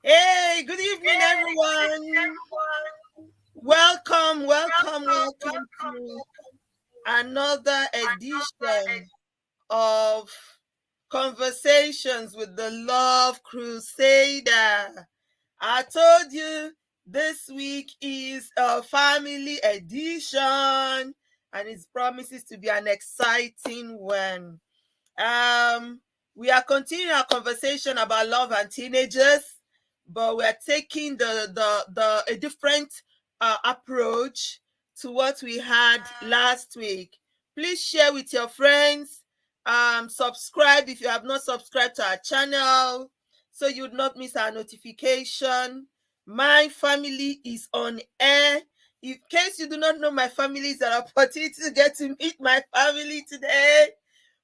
Hey, good evening, everyone. Welcome to another edition of Conversations with the Love Crusader. I told you this week is a family edition and it promises to be an exciting one. Um, we are continuing our conversation about love and teenagers, but we are taking the a different approach to what we had last week. Please share with your friends. Subscribe if you have not subscribed to our channel, so you would not miss our notification. My family is on air. In case you do not know my family, is an opportunity to get to meet my family today.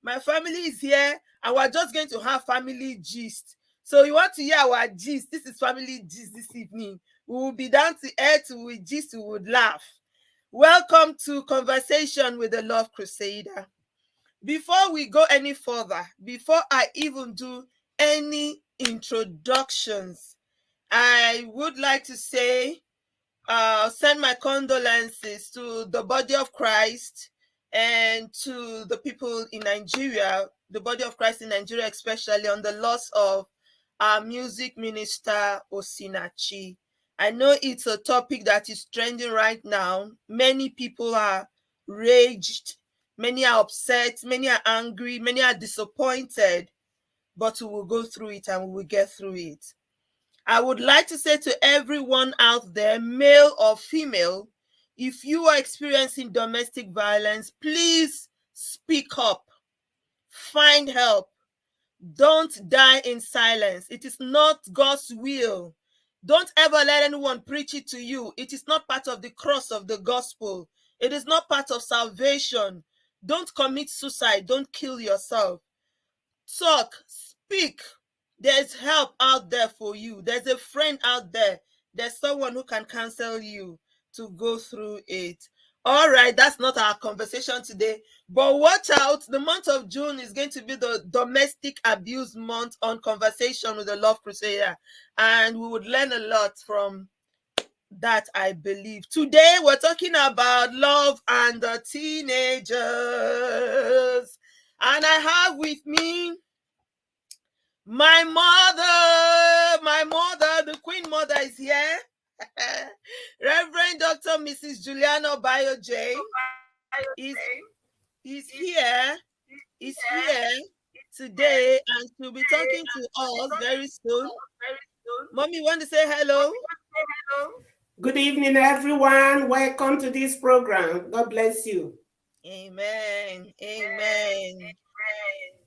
My family is here and we're just going to have family gist. So you want to hear our gist? This is family gist this evening. We will be down to earth, we will gist, we would laugh. Welcome to Conversation with the Love Crusader. Before we go any further, before I even do any introductions, I would like to say send my condolences to the body of Christ and to the people in Nigeria, the body of Christ in Nigeria, especially on the loss of our music minister, Osinachi. I know it's a topic that is trending right now. Many people are raged, many are upset, many are angry, many are disappointed, but we will go through it and we will get through it. I would like to say to everyone out there, male or female, if you are experiencing domestic violence, please speak up. Find help. Don't die in silence. It is not God's will. Don't ever let anyone preach it to you. It is not part of the cross of the gospel. It is not part of salvation. Don't commit suicide. Don't kill yourself. Talk, speak. There's help out there for you. There's a friend out there. There's someone who can counsel you to go through it. All right, that's not our conversation today. But watch out, the month of June is going to be the domestic abuse month on Conversation with the Love Crusader. And we would learn a lot from that, I believe. Today, we're talking about love and the teenagers. And I have with me my mother, the Queen Mother is here. Reverend Dr. Mrs. Juliana Bio J is here today and she'll be talking to us very soon. Mommy, want to say hello? Good evening, everyone. Welcome to this program. God bless you. Amen. Amen.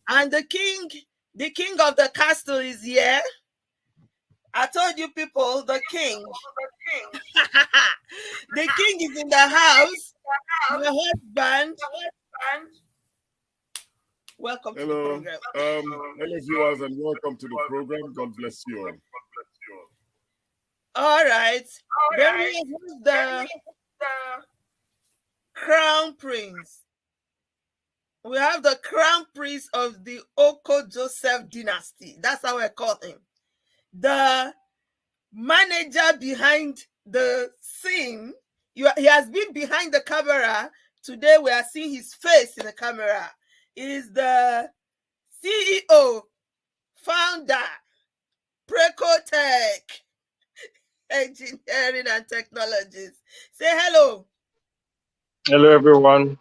And the king of the castle is here. I told you people, the king. The king is in the house. My husband. Welcome to the program. Hello, viewers, and welcome to the program. God bless you all. All right. Then we have the crown prince. We have the crown prince of the Oko Joseph dynasty. That's how I call him. The manager behind the scene. He has been behind the camera. Today we are seeing his face in the camera. He is the CEO, founder, Precotech Engineering and Technologies. Say hello. Hello, everyone.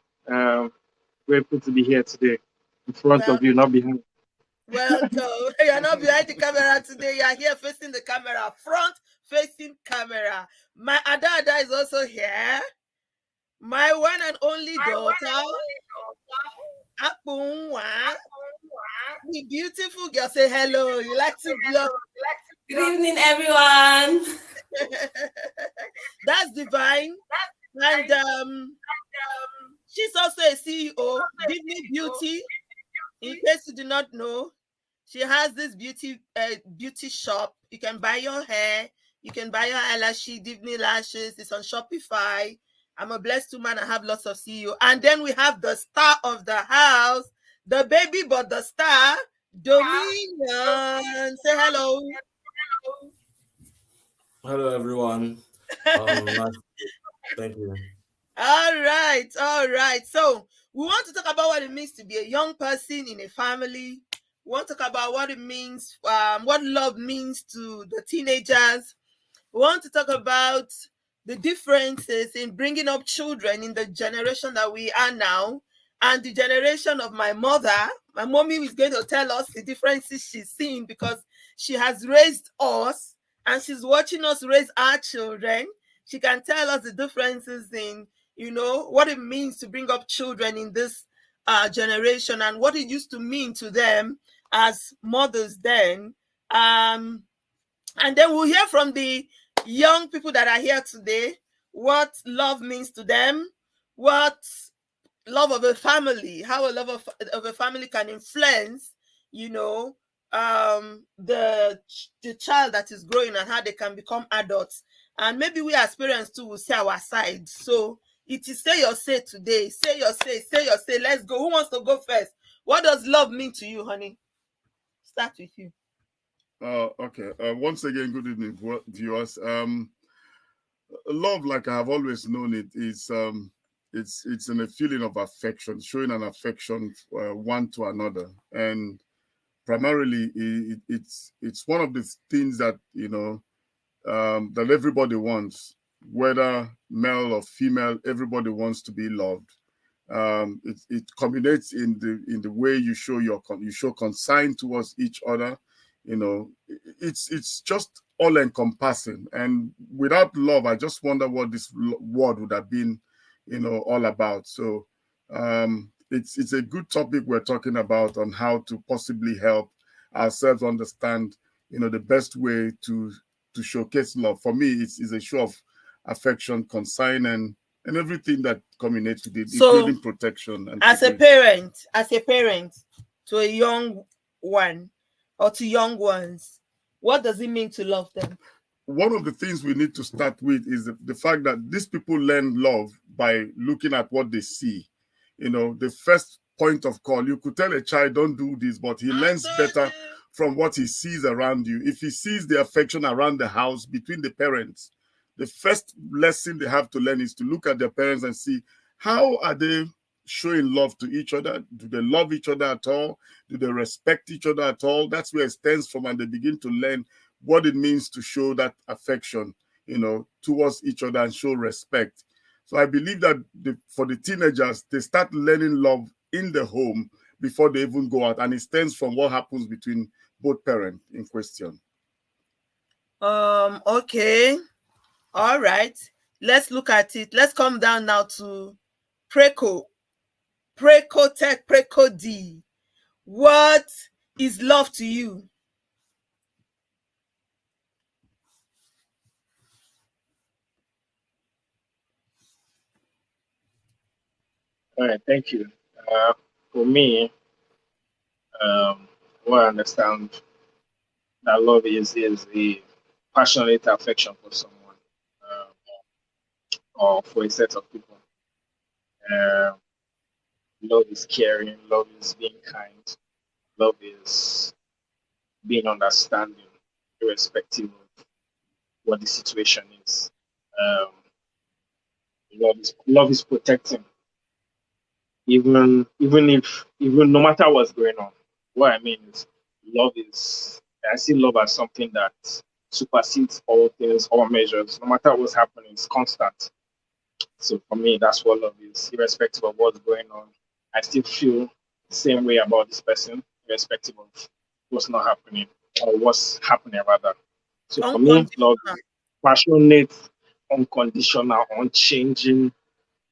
Grateful to be here today. In front of you, not behind. Welcome. You're not behind the camera today. You are here facing the camera, front facing camera. My Ada is also here. My one and only daughter, Apunwa. The beautiful girl. Say hello. You like to blow. Good evening, everyone. That's Divine. And she's also a CEO, Disney Beauty. In case you do not know, she has this beauty shop. You can buy your hair. You can buy your eyelashes, Disney lashes. It's on Shopify. I'm a blessed woman. I have lots of CEO. And then we have the star of the house, the baby but the star, Dominion. Say hello. Hello, everyone. Thank you. All right. So we want to talk about what it means to be a young person in a family. We want to talk about what it means, what love means to the teenagers. We want to talk about the differences in bringing up children in the generation that we are now and the generation of my mother. My mommy is going to tell us the differences she's seen because she has raised us and she's watching us raise our children. She can tell us the differences in, what it means to bring up children in this generation and what it used to mean to them as mothers then. And then we'll hear from the young people that are here today what love means to them, what love of a family, how a love of a family can influence, the child that is growing and how they can become adults. And maybe we as parents too will say our side. So it is say your say today. Say your say. Let's go. Who wants to go first? What does love mean to you, honey? Start with you. Okay. Once again, good evening, viewers. Love, like I have always known it, is it's in a feeling of affection, showing an affection one to another, and primarily it's one of the things that that everybody wants, whether male or female. Everybody wants to be loved. It culminates in the way you show concern towards each other. It's just all encompassing, and without love, I just wonder what this world would have been all about. So it's a good topic we're talking about on how to possibly help ourselves understand the best way to showcase love. For me, it's a show of affection, concern, and everything that culminates with it, So, including protection. And as a parent to a young one or to young ones, what does it mean to love them? One of the things we need to start with is the fact that these people learn love by looking at what they see. The first point of call, you could tell a child, don't do this, but he learns better from what he sees around you. If he sees the affection around the house between the parents, the first lesson they have to learn is to look at their parents and see how are they showing love to each other. Do they love each other at all? Do they respect each other at all? That's where it stems from, and they begin to learn what it means to show that affection, towards each other and show respect. So I believe that for the teenagers, they start learning love in the home before they even go out, and it stems from what happens between both parents in question. Okay. All right. Let's look at it. Let's come down now to Preco Tech, Preco D. What is love to you? All right, thank you. For me, what I understand that love is a passionate affection for someone, or for a set of people. Love is caring, love is being kind, love is being understanding, irrespective of what the situation is. Um, love is protecting, even no matter what's going on. What I mean is, I see love as something that supersedes all things, all measures. No matter what's happening, it's constant. So for me, that's what love is. Irrespective of what's going on, I still feel the same way about this person, irrespective of what's not happening or what's happening rather. So for me, love is passionate, unconditional, unchanging,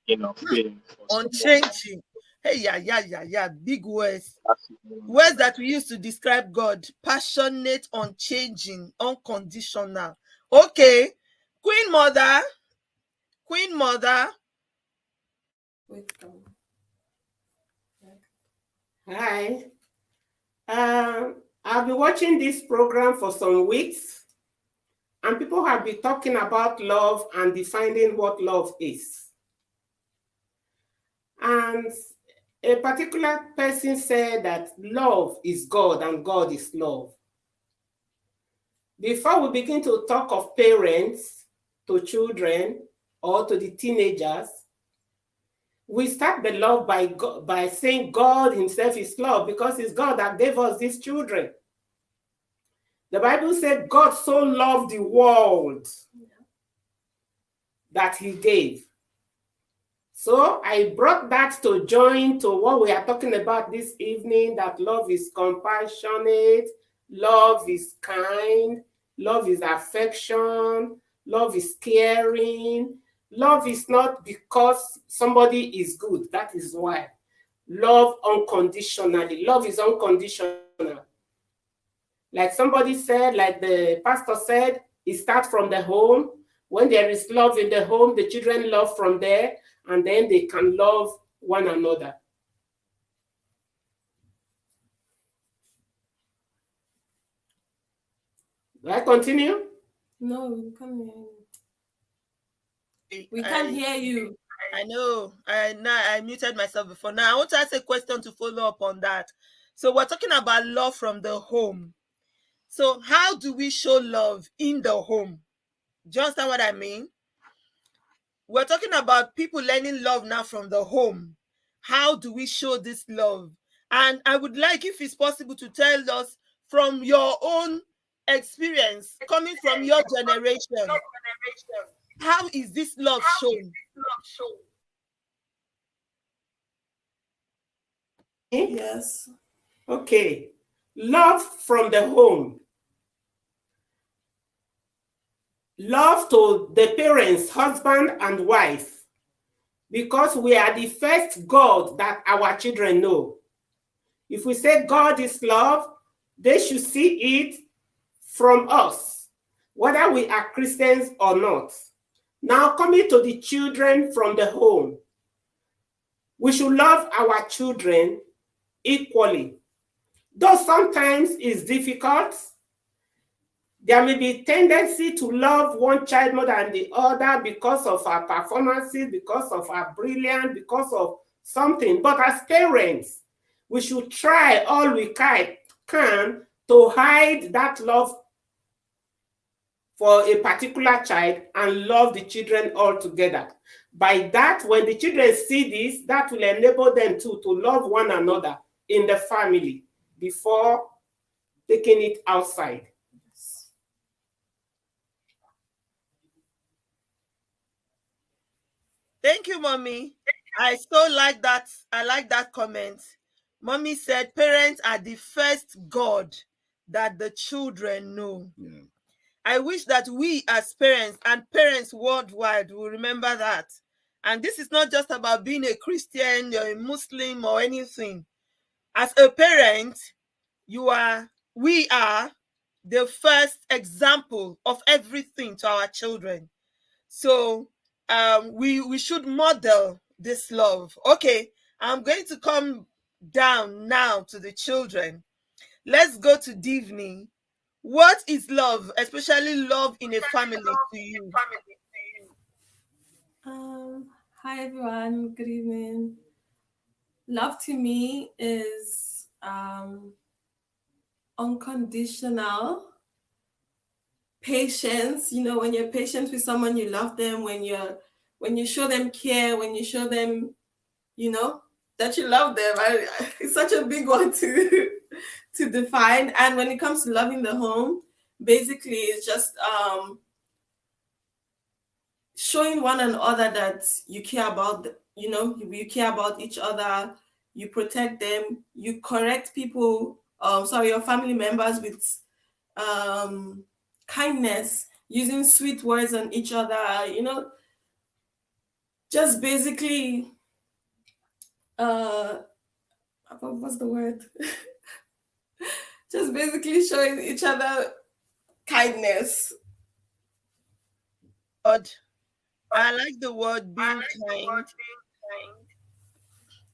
feeling for unchanging. Hey, yeah. Big words. Words that we use to describe God. Passionate, unchanging, unconditional. Okay. Queen Mother. Hi. I've been watching this program for some weeks, and people have been talking about love and defining what love is. And a particular person said that love is God and God is love. Before we begin to talk of parents to children or to the teenagers, we start the love by saying God himself is love, because it's God that gave us these children. The Bible said God so loved the world that he gave. So I brought that to join to what we are talking about this evening, that love is compassionate, love is kind, love is affection, love is caring. Love is not because somebody is good. That is why. Love unconditionally. Love is unconditional. Like somebody said, like the pastor said, it starts from the home. When there is love in the home, the children love from there, and then they can love one another. Do I continue? No, we can't hear you. We can't hear you. I know. I muted myself before. Now, I want to ask a question to follow up on that. So we're talking about love from the home. So how do we show love in the home? Do you understand what I mean? We're talking about people learning love now from the home. How do we show this love? And I would like, if it's possible, to tell us from your own experience, coming from your generation, how is this love shown? Yes. Okay. Love from the home. Love to the parents, husband and wife, because we are the first God that our children know. If we say God is love, they should see it from us, whether we are Christians or not. Now, coming to the children from the home, we should love our children equally. Though sometimes it's difficult, there may be a tendency to love one child more than the other because of our performances, because of our brilliance, because of something. But as parents, we should try all we can to hide that love for a particular child and love the children all together. By that, when the children see this, that will enable them to love one another in the family before taking it outside. Thank you, Mommy. I so like that. I like that comment. Mommy said parents are the first God that the children know. Yeah. I wish that we as parents and parents worldwide will remember that. And this is not just about being a Christian or a Muslim or anything. As a parent, we are the first example of everything to our children. So we should model this love. Okay, I'm going to come down now to the children. Let's go to Divni. What is love, especially love in a family, to you? Hi everyone, good evening. Love to me is unconditional patience. You know, when you're patient with someone, you love them. When you show them care, when you show them, you know, that you love them. It's such a big one to define. And when it comes to loving the home, basically it's just showing one another that you care about, you care about each other, you protect them, you correct people, your family members with kindness, using sweet words on each other, just basically, what's the word? Just basically showing each other kindness. I like the word being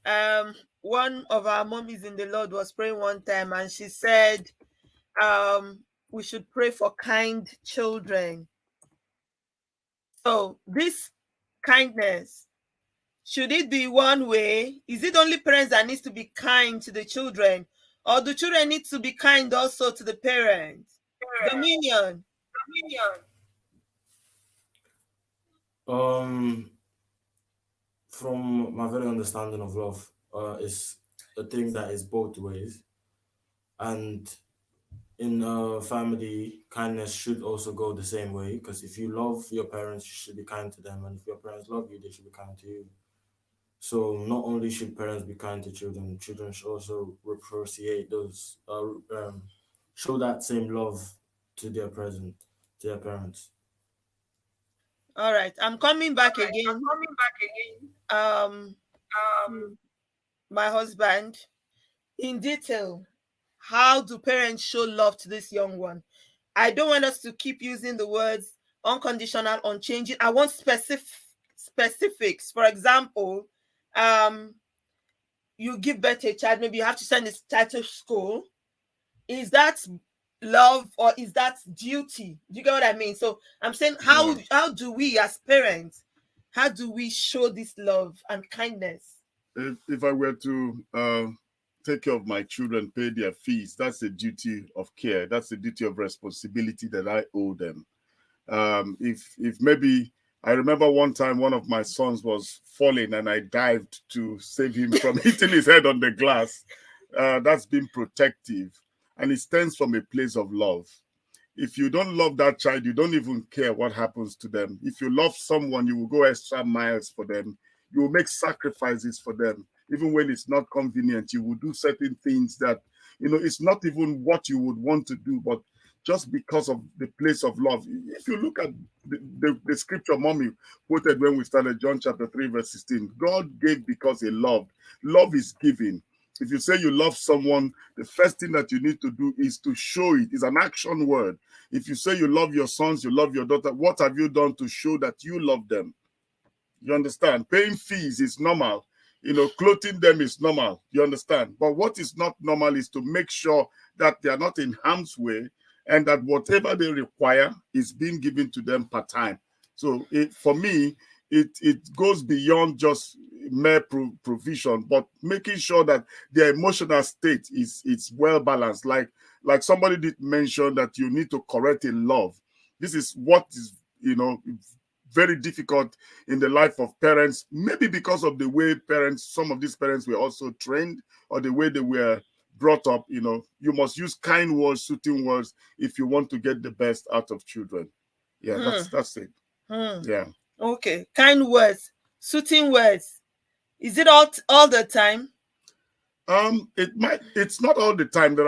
kind. One of our mommies in the Lord was praying one time, and she said, we should pray for kind children. So this kindness, should it be one way? Is it only parents that needs to be kind to the children, or do children need to be kind also to the parents? Dominion. From my very understanding of love, it's a thing that is both ways, and in a family, kindness should also go the same way. Because if you love your parents, you should be kind to them, and if your parents love you, they should be kind to you. So not only should parents be kind to children, children should also reciprocate those, show that same love to their parents. All right, I'm coming back again. My husband, in detail, how do parents show love to this young one? I don't want us to keep using the words unconditional, unchanging. I want specifics. For example, you give birth to a child, maybe you have to send this child to school. Is that love or is that duty? Do you get what I mean? So I'm saying, how do we as parents, how do we show this love and kindness? If I were to take care of my children, pay their fees, that's a duty of care. That's a duty of responsibility that I owe them. If maybe, I remember one time one of my sons was falling and I dived to save him from hitting his head on the glass. That's being protective, and it stems from a place of love. If you don't love that child, you don't even care what happens to them. If you love someone, you will go extra miles for them. You will make sacrifices for them. Even when it's not convenient, you will do certain things that, it's not even what you would want to do, but just because of the place of love. If you look at the scripture mommy quoted when we started, John chapter 3, verse 16, God gave because he loved. Love is giving. If you say you love someone, the first thing that you need to do is to show it. It's an action word. If you say you love your sons, you love your daughter, what have you done to show that you love them? You understand? Paying fees is normal. Clothing them is normal. You understand? But what is not normal is to make sure that they are not in harm's way and that whatever they require is being given to them per time. So for me, it goes beyond just mere provision, but making sure that their emotional state is well balanced. Like somebody did mention that you need to correct in love. This is what is, very difficult in the life of parents, maybe because of the way some of these parents were also trained, or the way they were brought up. You must use kind words, soothing words, if you want to get the best out of children. Yeah, that's it. Yeah. Okay, kind words, soothing words. Is it all the time? It's not all the time. There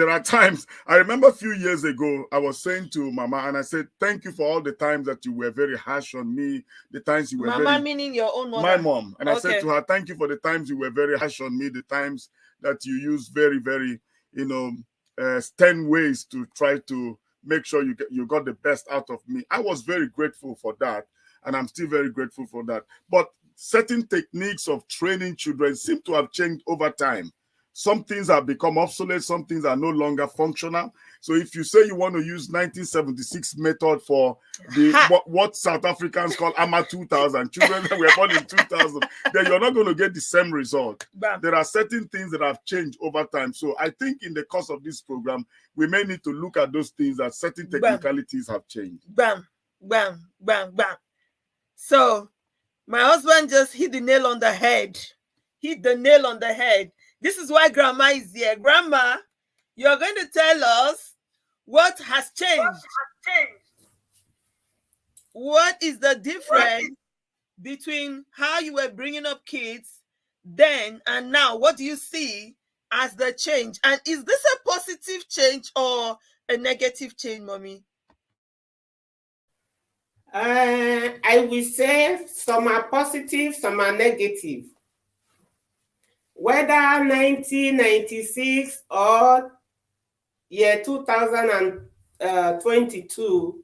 are times. I remember a few years ago, I was saying to Mama, and I said, thank you for all the times that you were very harsh on me, the times you were Mama meaning your own mother? My mom. And I said to her, thank you for the times you were very harsh on me, the times that you used very, very, stern ways to try to make sure you got the best out of me. I was very grateful for that, and I'm still very grateful for that. But certain techniques of training children seem to have changed over time. Some things have become obsolete, some things are no longer functional. So if you say you want to use 1976 method for what South Africans call AMA 2000, children that were born in 2000, then you're not going to get the same result. Bam. There are certain things that have changed over time. So I think in the course of this program, we may need to look at those things, that certain technicalities have changed. Bam, bam, bam, bam. So my husband just hit the nail on the head. This is why Grandma is here. Grandma, you're going to tell us what has changed. What is the difference between how you were bringing up kids then and now? What do you see as the change? And is this a positive change or a negative change, Mommy? I will say some are positive, some are negative. Whether 1996 or year 2022,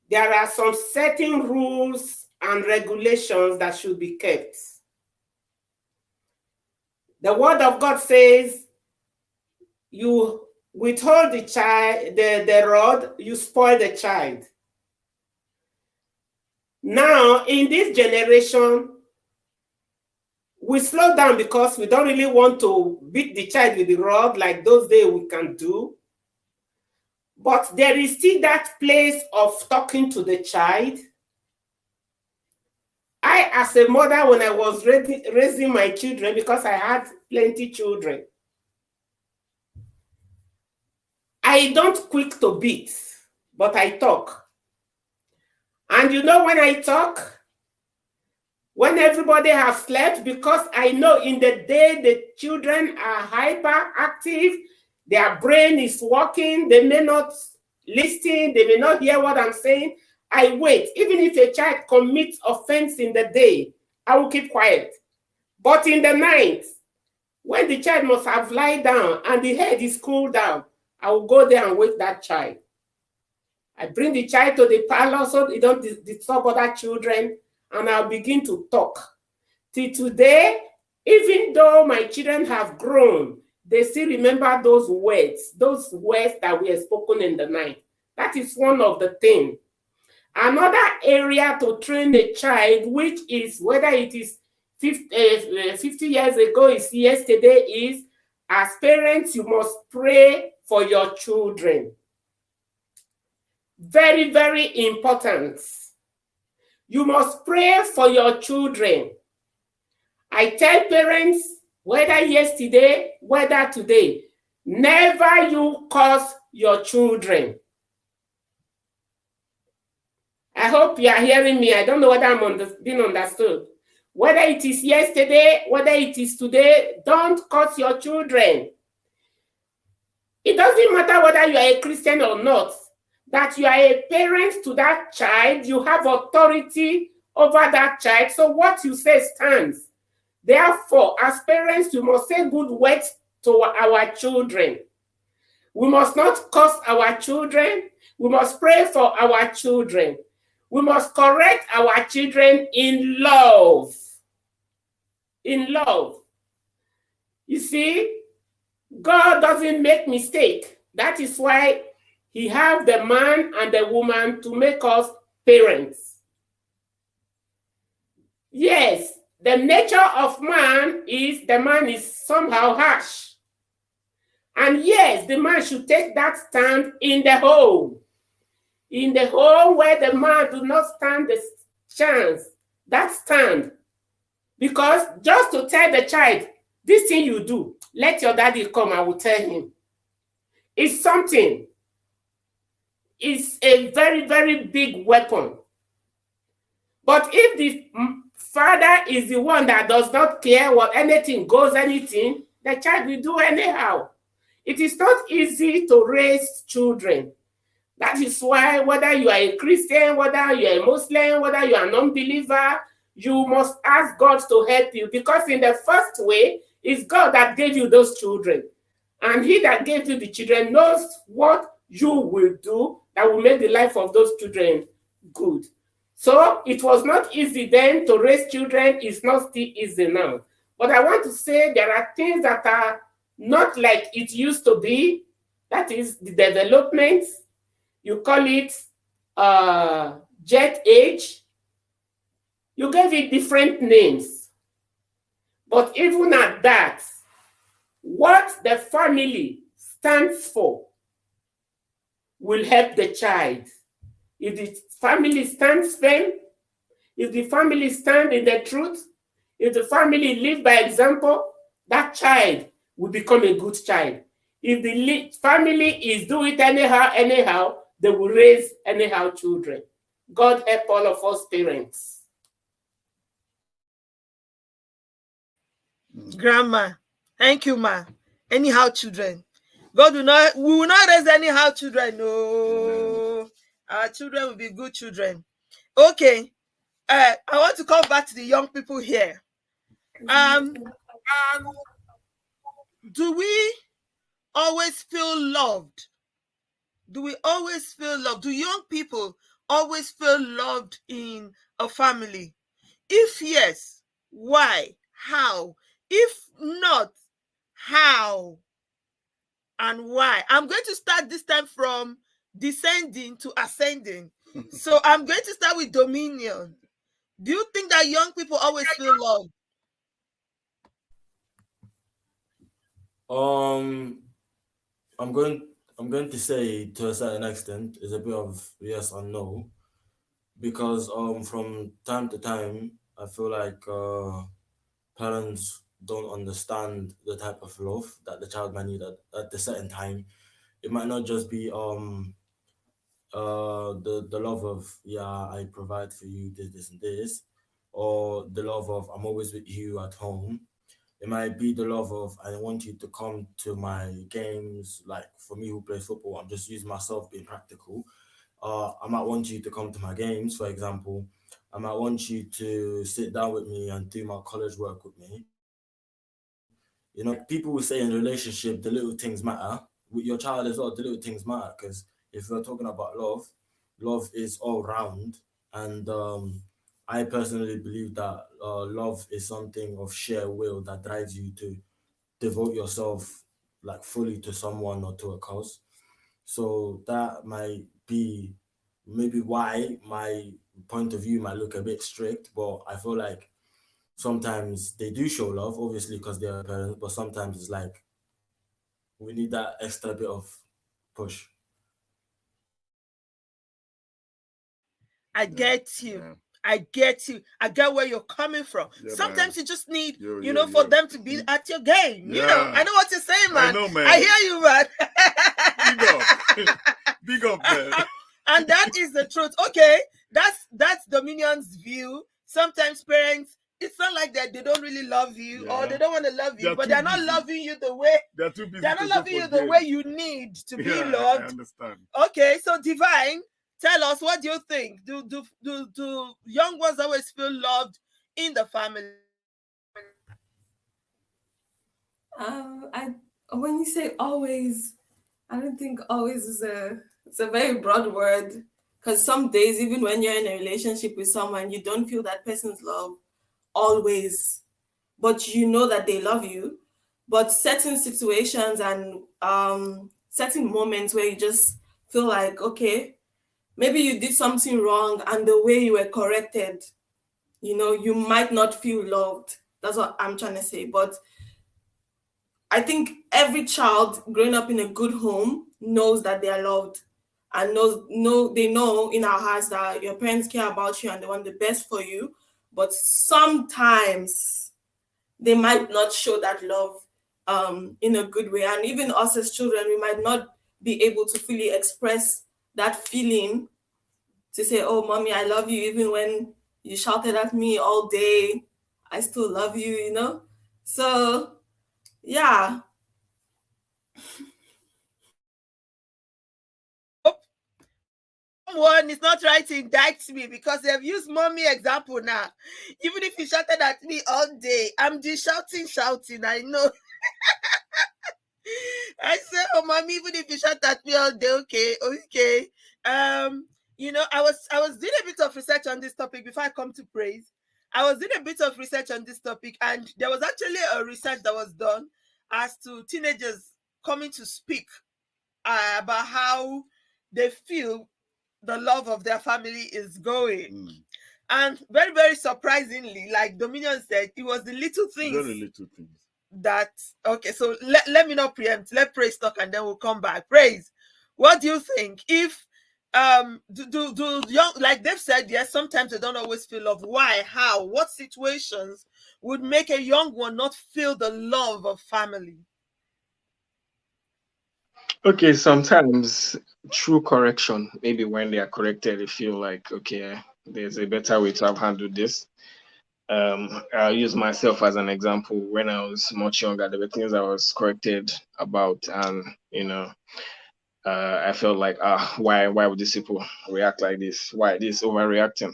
there are some certain rules and regulations that should be kept. The word of God says, you withhold the child, the rod, you spoil the child. Now, in this generation, we slow down because we don't really want to beat the child with the rod like those days we can do. But there is still that place of talking to the child. I, as a mother, when I was raising my children, because I had plenty children, I don't quick to beat, but I talk. And you know when I talk, when everybody has slept, because I know in the day the children are hyperactive, their brain is working, they may not listen, they may not hear what I'm saying. I wait. Even if a child commits offense in the day, I will keep quiet. But in the night, when the child must have lied down and the head is cooled down, I will go there and wake that child. I bring the child to the parlor so they don't disturb other children, and I'll begin to talk. Till today, even though my children have grown, they still remember those words that were spoken in the night. That is one of the things. Another area to train a child, which is whether it is 50 years ago, is yesterday, is as parents, you must pray for your children. Very, very important. You must pray for your children. I tell parents, whether yesterday, whether today, never you curse your children. I hope you are hearing me. I don't know whether I'm being understood. Whether it is yesterday, whether it is today, don't curse your children. It doesn't matter whether you are a Christian or not, that you are a parent to that child, you have authority over that child, so what you say stands. Therefore, as parents, we must say good words to our children. We must not curse our children. We must pray for our children. We must correct our children in love. In love. You see, God doesn't make mistake. That is why he have the man and the woman to make us parents. Yes, the nature of man is the man is somehow harsh. And yes, the man should take that stand in the home. In the home where the man do not stand the chance, that stand. Because just to tell the child, this thing you do, let your daddy come, I will tell him. It's something. It's a very, very big weapon. But if the father is the one that does not care what anything goes, anything, the child will do anyhow. It is not easy to raise children. That is why whether you are a Christian, whether you are a Muslim, whether you are a non-believer, you must ask God to help you, because in the first way, it's God that gave you those children. And he that gave you the children knows what you will do that will make the life of those children good. So it was not easy then to raise children. It's not still easy now. But I want to say there are things that are not like it used to be. That is the development. You call it jet age. You gave it different names. But even at that, what the family stands for will help the child. If the family stands firm, if the family stands in the truth, if the family live by example, that child will become a good child. If the family is do it anyhow, they will raise anyhow children. God help all of us parents. Grandma, thank you, ma. Anyhow children. We will not raise anyhow children. No. Our children will be good children. Okay. I want to come back to the young people here. Do we always feel loved? Do we always feel loved? Do young people always feel loved in a family? If yes, why? How? If not, how and why? I'm going to start this time from descending to ascending. So I'm going to start with Dominion. Do you think that young people always feel loved? I'm I'm going to say to a certain extent is a bit of yes and no, because from time to time I feel like parents don't understand the type of love that the child might need at a certain time. It might not just be the love of, yeah, I provide for you this and this, or the love of I'm always with you at home. It might be the love of I want you to come to my games. Like for me who plays football, I'm just using myself being practical. I might want you to come to my games, for example. I might want you to sit down with me and do my college work with me. People will say in a relationship, the little things matter. With your child as well, the little things matter. Because if we're talking about love, love is all round. And I personally believe that love is something of sheer will that drives you to devote yourself like fully to someone or to a cause. So that might be maybe why my point of view might look a bit strict, but I feel like sometimes they do show love, obviously, because they're parents, but sometimes it's like we need that extra bit of push. I get you. Yeah. I get you. I get where you're coming from. Yeah, sometimes man. You just need, for them to be at your game. Yeah. I know what you're saying, man. I know, man. I hear you, man. Big up. Big up, man. And that is the truth. Okay, that's Dominion's view. Sometimes parents, it's not like that they don't really love you or they don't want to love you, but they're not loving you the way they're not loving you the way you need to be loved. I understand. Okay, so Divine, tell us, what do you think? Do young ones always feel loved in the family? When you say always, I don't think always is it's a very broad word, because some days, even when you're in a relationship with someone, you don't feel that person's love always, but you know that they love you. But certain situations and certain moments where you just feel like, okay, maybe you did something wrong, and the way you were corrected, you might not feel loved. That's what I'm trying to say. But I think every child growing up in a good home knows that they are loved, and they know in our hearts that your parents care about you and they want the best for you. But sometimes they might not show that love in a good way. And even us as children, we might not be able to fully express that feeling to say, oh, mommy, I love you. Even when you shouted at me all day, I still love you, So, yeah. Someone is not trying to indict me because they've used mommy example now. Even if you shouted at me all day, I'm just shouting. I know. I say, oh, mommy, even if you shout at me all day, okay. I was doing a bit of research on this topic before I come to praise. I was doing a bit of research on this topic, and there was actually a research that was done as to teenagers coming to speak about how they feel the love of their family is going. And very, very surprisingly, like Dominion said, it was the little things. Very little things. That, okay, so let me not preempt. Let Praise talk and then we'll come back. Praise, what do you think? If do young, like they've said, yes, sometimes they don't always feel love. Why? How? What situations would make a young one not feel the love of family? Okay, sometimes through correction, maybe when they are corrected, they feel like, okay, there's a better way to have handled this. I'll use myself as an example. When I was much younger, there were things I was corrected about, and I felt like, why would these people react like this? Why this overreacting?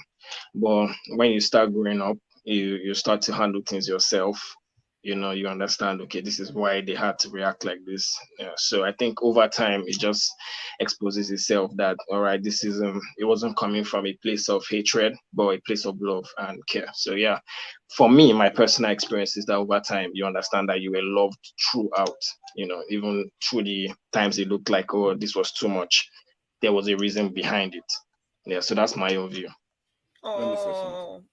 But when you start growing up, you start to handle things yourself. You understand, okay, this is why they had to react like this. So I think over time it just exposes itself that, all right, this is it wasn't coming from a place of hatred, but a place of love and care. So yeah, for me, my personal experience is that over time you understand that you were loved throughout, even through the times it looked like, oh, this was too much. There was a reason behind it. Yeah, so that's my own view. Let me say something.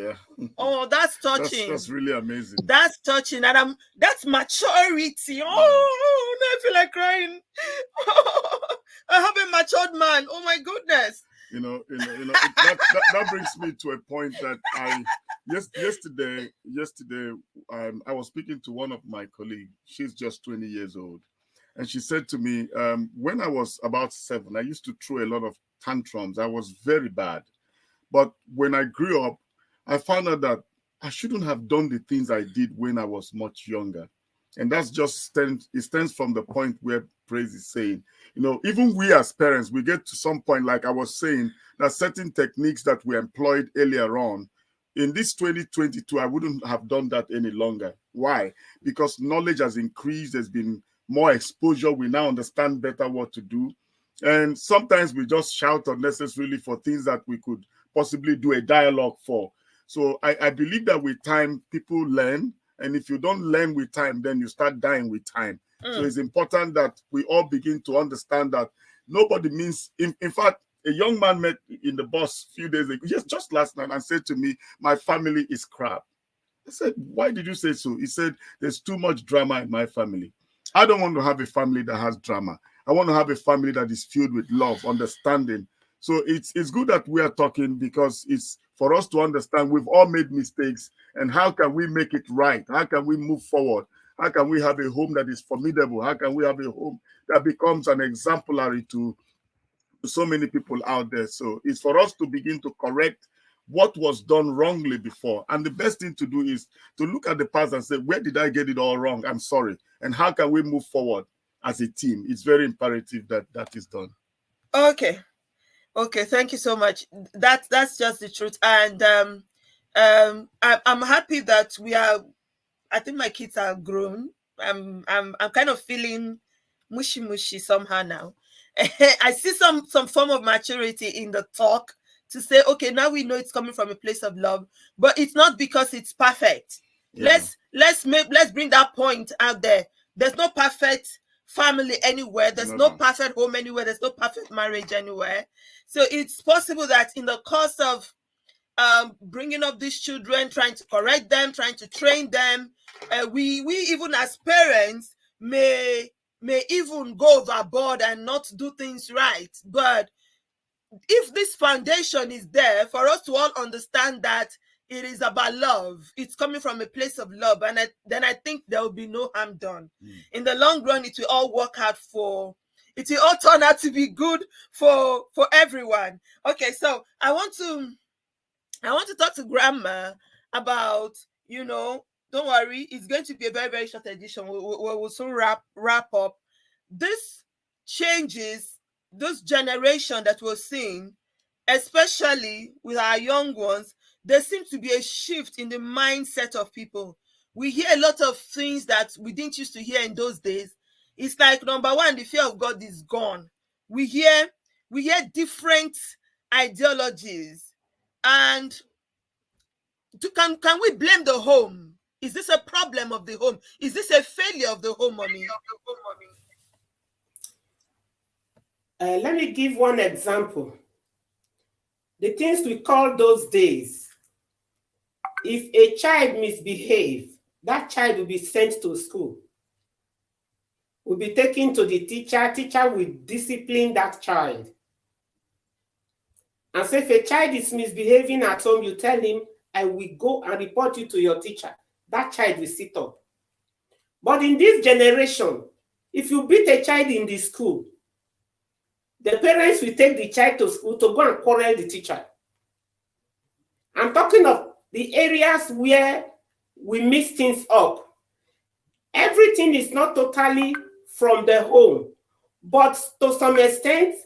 Yeah. That's touching. That's really amazing. That's touching, and that's maturity. Oh, no, I feel like crying. I have a matured man. Oh my goodness. That brings me to a point that yesterday I was speaking to one of my colleagues. She's just 20 years old, and she said to me, when I was about 7, I used to throw a lot of tantrums. I was very bad, but when I grew up, I found out that I shouldn't have done the things I did when I was much younger. And that's just stems from the point where Praise is saying, even we as parents, we get to some point, like I was saying, that certain techniques that we employed earlier on, in this 2022, I wouldn't have done that any longer. Why? Because knowledge has increased, there's been more exposure, we now understand better what to do. And sometimes we just shout unnecessarily for things that we could possibly do a dialogue for. So I believe that with time, people learn. And if you don't learn with time, then you start dying with time. So it's important that we all begin to understand that nobody means, in fact, a young man met in the bus a few days ago, just last night, and said to me, my family is crap. I said, why did you say so? He said, there's too much drama in my family. I don't want to have a family that has drama. I want to have a family that is filled with love, understanding. So it's good that we are talking, because it's for us to understand we've all made mistakes, and how can we make it right? How can we move forward? How can we have a home that is formidable? How can we have a home that becomes an exemplary to so many people out there? So it's for us to begin to correct what was done wrongly before. And the best thing to do is to look at the past and say, where did I get it all wrong? I'm sorry. And how can we move forward as a team? It's very imperative that that is done. Okay, thank you so much. That's just the truth. And I'm happy that we are. I think my kids are grown. I'm kind of feeling mushy somehow now. I see some form of maturity in the talk to say, okay, now we know it's coming from a place of love, but it's not because it's perfect. Yeah. Let's bring that point out there. There's no perfect family anywhere. There's no perfect home anywhere. There's no perfect marriage anywhere. So it's possible that in the course of bringing up these children, trying to correct them, trying to train them, we even as parents may even go overboard and not do things right. But if this foundation is there for us to all understand that it is about love, it's coming from a place of love, and then I think there will be no harm done. In the long run, it will all work out it will all turn out to be good for everyone. Okay, so I want to talk to Grandma about, don't worry, it's going to be a very, very short edition. We'll soon wrap up. This changes, this generation that we're seeing, especially with our young ones, there seems to be a shift in the mindset of people. We hear a lot of things that we didn't used to hear in those days. It's like, number one, the fear of God is gone. We hear different ideologies. And can we blame the home? Is this a problem of the home? Is this a failure of the home, mommy? Let me give one example. The things we call those days. If a child misbehaves, that child will be sent to school. Will be taken to the teacher. Teacher will discipline that child. And so if a child is misbehaving at home, you tell him, I will go and report you to your teacher. That child will sit up. But in this generation, if you beat a child in the school, the parents will take the child to school to go and quarrel the teacher. I'm talking of the areas where we mix things up. Everything is not totally from the home, but to some extent,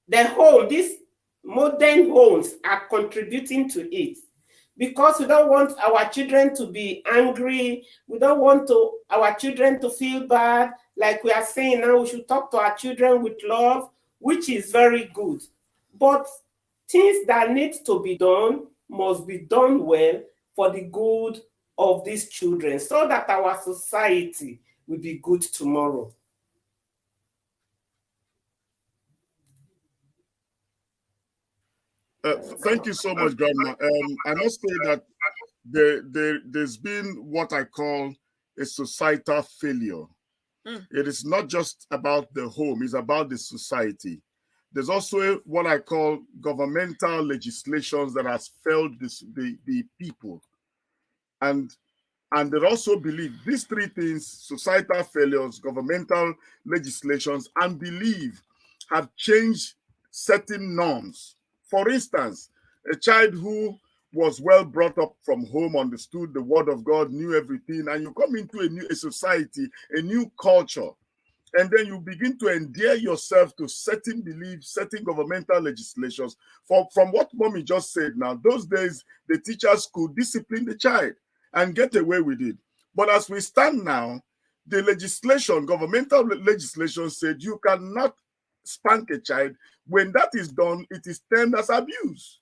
the home, these modern homes are contributing to it, because we don't want our children to be angry. We don't want our children to feel bad. Like we are saying now, we should talk to our children with love, which is very good. But things that need to be done must be done well for the good of these children, so that our society will be good tomorrow. Thank you so much, Grandma. I must say that there's been what I call a societal failure. It is not just about the home, it's about the society. There's also what I call governmental legislations that has failed the people. And they also believe these three things: societal failures, governmental legislations, and belief, have changed certain norms. For instance, a child who was well brought up from home, understood the word of God, knew everything, and you come into a society, a new culture, and then you begin to endear yourself to certain beliefs, certain governmental legislations. From what Mommy just said now, those days the teachers could discipline the child and get away with it. But as we stand now, the legislation, governmental legislation, said you cannot spank a child. When that is done, it is termed as abuse,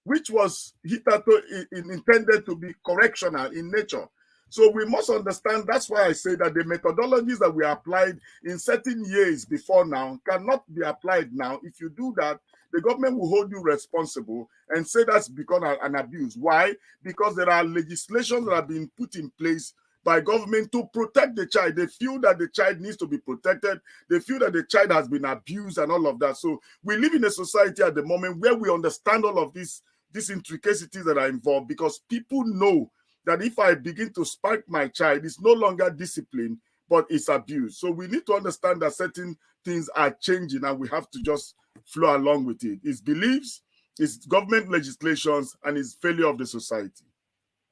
which was hitherto intended to be correctional in nature. So we must understand, that's why I say that the methodologies that we applied in certain years before now cannot be applied now. If you do that, the government will hold you responsible and say that's become an abuse. Why? Because there are legislations that have been put in place by government to protect the child. They feel that the child needs to be protected. They feel that the child has been abused and all of that. So we live in a society at the moment where we understand all of these intricacies that are involved, because people know that if I begin to spank my child, it's no longer discipline, but it's abuse. So we need to understand that certain things are changing and we have to just flow along with it. It's beliefs, it's government legislations, and it's failure of the society.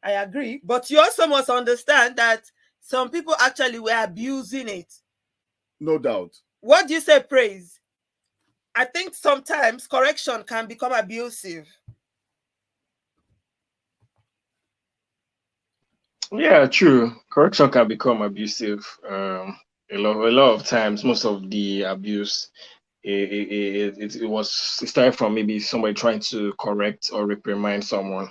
I agree. But you also must understand that some people actually were abusing it. No doubt. What do you say, Praise? I think sometimes correction can become abusive. Yeah, true. Correction can become abusive. A lot of times, most of the abuse, it started from maybe somebody trying to correct or reprimand someone,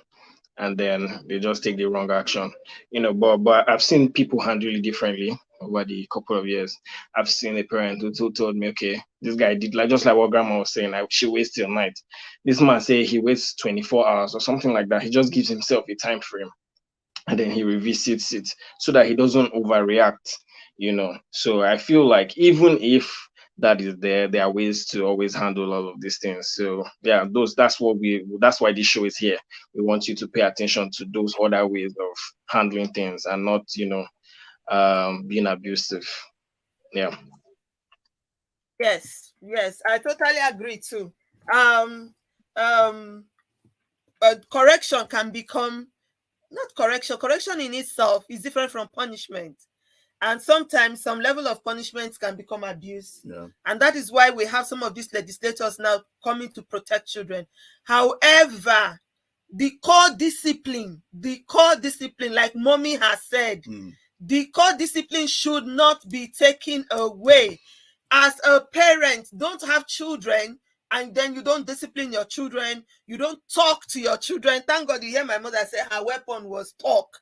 and then they just take the wrong action. But I've seen people handle it differently over the couple of years. I've seen a parent who told me, okay, this guy did just like what Grandma was saying. She waits till night. This man say he waits 24 hours or something like that. He just gives himself a time frame, and then he revisits it so that he doesn't overreact. So I feel like even if that is there are ways to always handle all of these things. So yeah, that's why this show is here. We want you to pay attention to those other ways of handling things and not being abusive. Yeah. Yes, I totally agree too. Correction can become not correction. Correction in itself is different from punishment. And sometimes some level of punishment can become abuse. Yeah. And that is why we have some of these legislators now coming to protect children. However, the core discipline, like Mommy has said, the core discipline should not be taken away. As a parent, don't have children and then you don't discipline your children, you don't talk to your children. Thank God you hear my mother say her weapon was talk.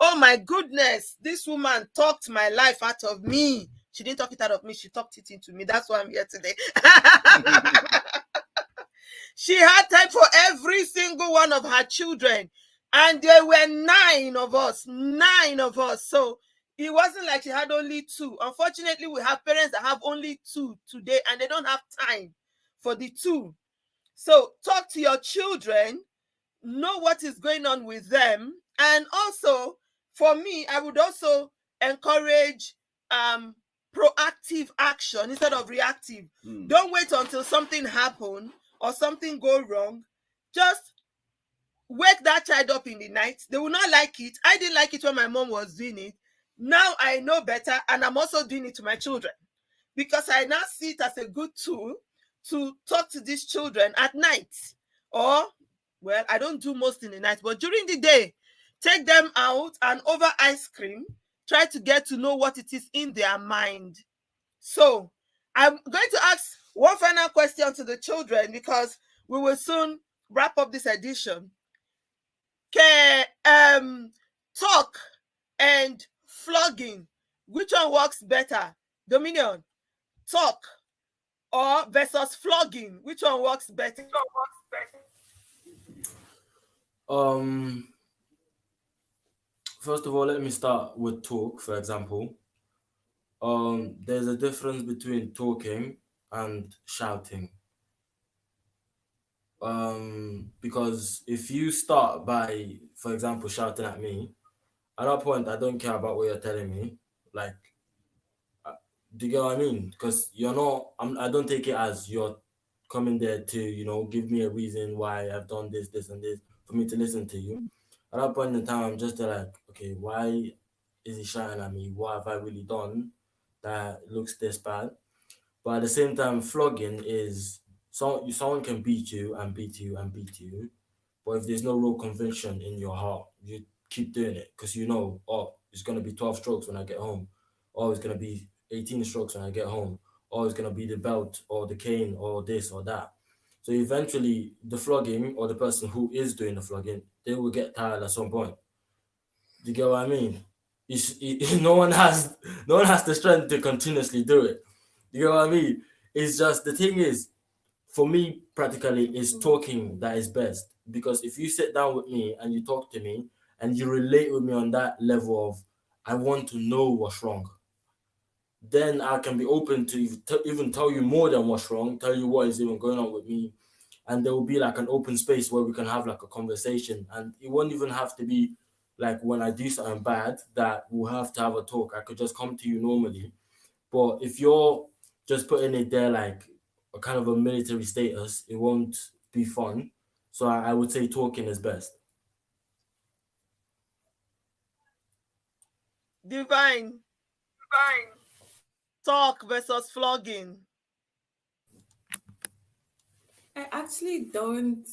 Oh my goodness, this woman talked my life out of me. She didn't talk it out of me, she talked it into me. That's why I'm here today. She had time for every single one of her children, and there were 9 of us. So it wasn't like she had only 2. Unfortunately, we have parents that have only 2 today and they don't have time for the 2. So talk to your children, know what is going on with them. And also, for me, I would also encourage proactive action instead of reactive. Don't wait until something happens or something go wrong. Just wake that child up in the night. They will not like it. I didn't like it when my mom was doing it. Now I know better, and I'm also doing it to my children because I now see it as a good tool to talk to these children at night. Or, well, I don't do most in the night, but during the day, take them out and over ice cream, try to get to know what it is in their mind. So I'm going to ask one final question to the children because we will soon wrap up this edition. Talk and flogging, which one works better? Dominion, talk or versus flogging, which one works better? First of all, let me start with talk, for example. There's a difference between talking and shouting. Because if you start by, for example, shouting at me, at that point I don't care about what you're telling me. Like, do you get what I mean? Because you're not. I don't take it as you're coming there to, give me a reason why I've done this, this, and this for me to listen to you. At that point in time, I'm just there like, okay, why is he shouting at me? What have I really done that looks this bad? But at the same time, flogging is someone can beat you and beat you and beat you, but if there's no real conviction in your heart, you keep doing it because oh, it's gonna be 12 strokes when I get home, or it's gonna be 18 strokes when I get home, or it's gonna be the belt or the cane or this or that. So eventually, the flogging or the person who is doing the flogging, they will get tired at some point. Do you get what I mean? No one has the strength to continuously do it. You know what I mean? It's just the thing is, for me, practically, it's talking that is best. Because if you sit down with me and you talk to me and you relate with me on that level of, I want to know what's wrong, then I can be open to even tell you more than what's wrong, tell you what is even going on with me. And there will be like an open space where we can have like a conversation. And it won't even have to be like when I do something bad that we'll have to have a talk. I could just come to you normally. But if you're just putting it there like a kind of a military status, it won't be fun. So I would say talking is best. Divine. Talk versus flogging. I actually don't.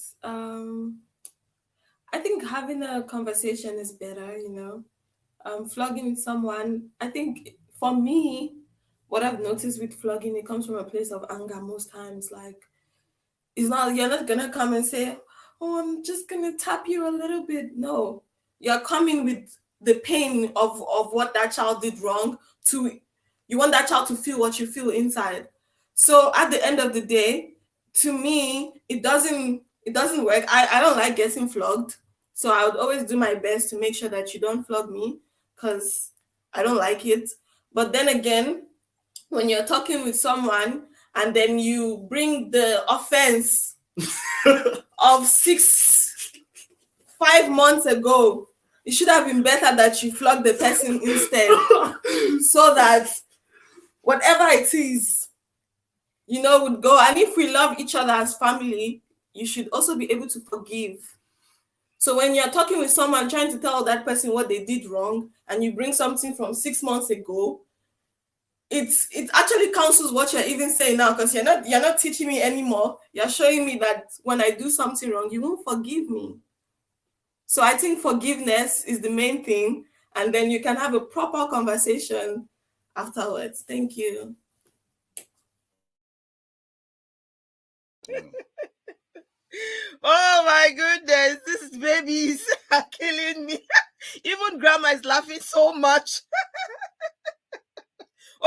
I think having a conversation is better, flogging someone. I think for me, what I've noticed with flogging, it comes from a place of anger most times. Like, you're not gonna come and say, "Oh, I'm just gonna tap you a little bit." No, you're coming with the pain of what that child did wrong. You want that child to feel what you feel inside. So at the end of the day, to me, it doesn't work. I don't like getting flogged. So I would always do my best to make sure that you don't flog me because I don't like it. But then again, when you're talking with someone and then you bring the offense of 5 months ago, it should have been better that you flog the person instead so that whatever it is, would go. And if we love each other as family, you should also be able to forgive. So when you're talking with someone trying to tell that person what they did wrong and you bring something from 6 months ago, it actually cancels what you're even saying now, because you're not teaching me anymore. You're showing me that when I do something wrong, you won't forgive me. So I think forgiveness is the main thing, and then you can have a proper conversation afterwards. Thank you. Oh my goodness, these babies are killing me. Even grandma is laughing so much.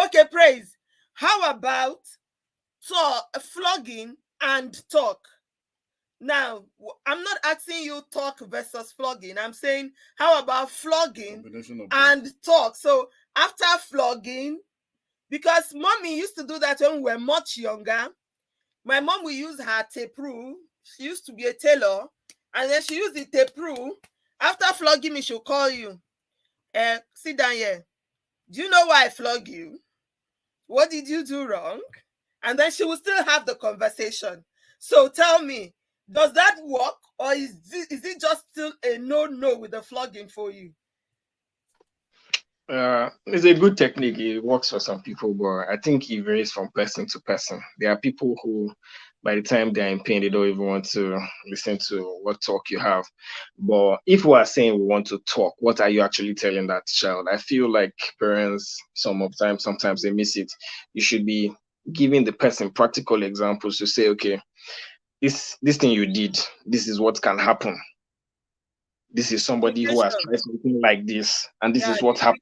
Okay, Praise. How about flogging and talk? Now, I'm not asking you talk versus flogging. I'm saying, how about flogging and talk? So after flogging, because mommy used to do that when we were much younger. My mom will use her tape rule. She used to be a tailor, and then she used the tape rule. After flogging me, she'll call you. Sit down here. Do you know why I flog you? What did you do wrong? And then she will still have the conversation. So tell me, does that work, or is it just still a no with the flogging for you? It's a good technique. It works for some people, but I think it varies from person to person. There are people who, by the time they're in pain, they don't even want to listen to what talk you have. But if we are saying we want to talk, what are you actually telling that child? I feel like parents, sometimes they miss it. You should be giving the person practical examples to say, okay, this thing you did, this is what can happen. This is somebody who has tried something like this, and this is what happened.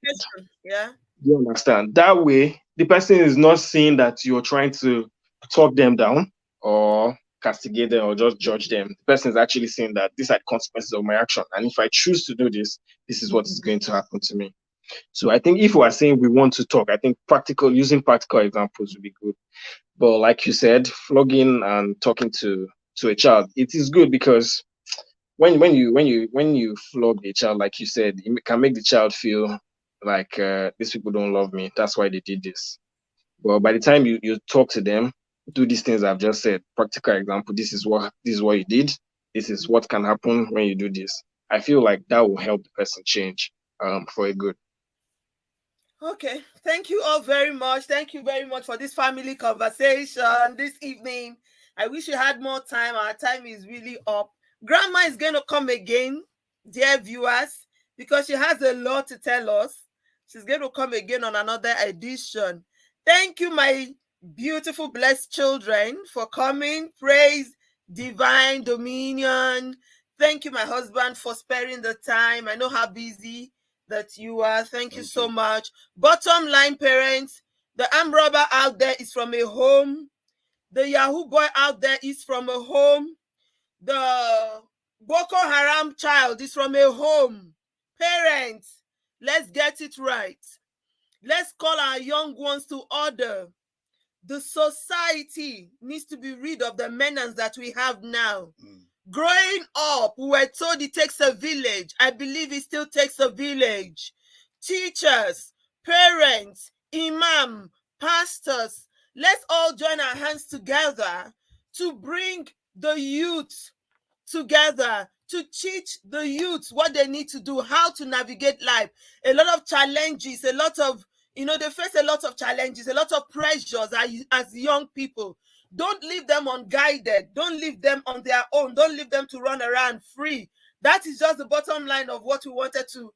Yeah. Do you understand? That way, the person is not seeing that you're trying to talk them down or castigate them or just judge them. The person is actually saying that these are the consequences of my action, and if I choose to do this, this is what is going to happen to me. So I think if we are saying we want to talk, I think using practical examples would be good. But like you said, flogging and talking to a child, it is good because when you flog a child, like you said, it can make the child feel like these people don't love me. That's why they did this. Well, by the time you talk to them, do these things I've just said, practical example, this is what you did. This is what can happen when you do this. I feel like that will help the person change for a good. Okay, thank you all very much. Thank you very much for this family conversation this evening. I wish we had more time. Our time is really up. Grandma is going to come again, dear viewers, because she has a lot to tell us. She's going to come again on another edition. Thank you, my beautiful, blessed children, for coming. Praise divine dominion. Thank you, my husband, for sparing the time. I know how busy that you are. Thank you so much. Bottom line, parents, the armed robber out there is from a home. The Yahoo boy out there is from a home. The Boko Haram child is from a home. Parents, let's get it right. Let's call our young ones to order. The society needs to be rid of the menace that we have now. Growing up, we were told it takes a village. I believe it still takes a village. Teachers, parents, imam, pastors, let's all join our hands together to bring the youth together, to teach the youth what they need to do, how to navigate life. A lot of challenges, a lot of, they face a lot of challenges, a lot of pressures as young people. Don't leave them unguided. Don't leave them on their own. Don't leave them to run around free. That is just the bottom line of what we wanted to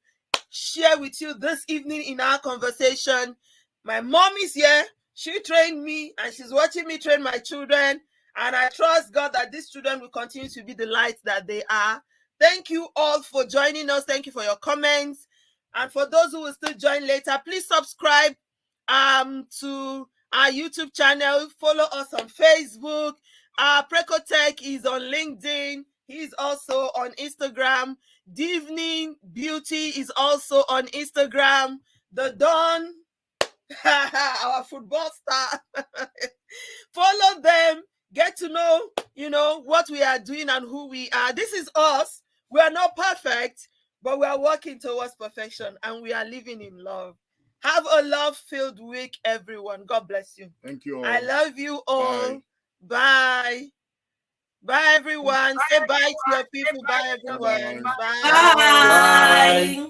share with you this evening in our conversation. My mom is here. She trained me and she's watching me train my children. And I trust God that these children will continue to be the light that they are. Thank you all for joining us. Thank you for your comments. And for those who will still join later, please subscribe to our YouTube channel. Follow us on Facebook. Precotech is on LinkedIn. He's also on Instagram. Divning Beauty is also on Instagram. The Dawn, our football star. Follow them. Get to know, what we are doing and who we are. This is us. We are not perfect, but we are working towards perfection and we are living in love. Have a love-filled week, everyone. God bless you. Thank you all. I love you all. Bye. Bye, everyone. Say bye to your people. Bye, everyone. Bye. Bye. Bye.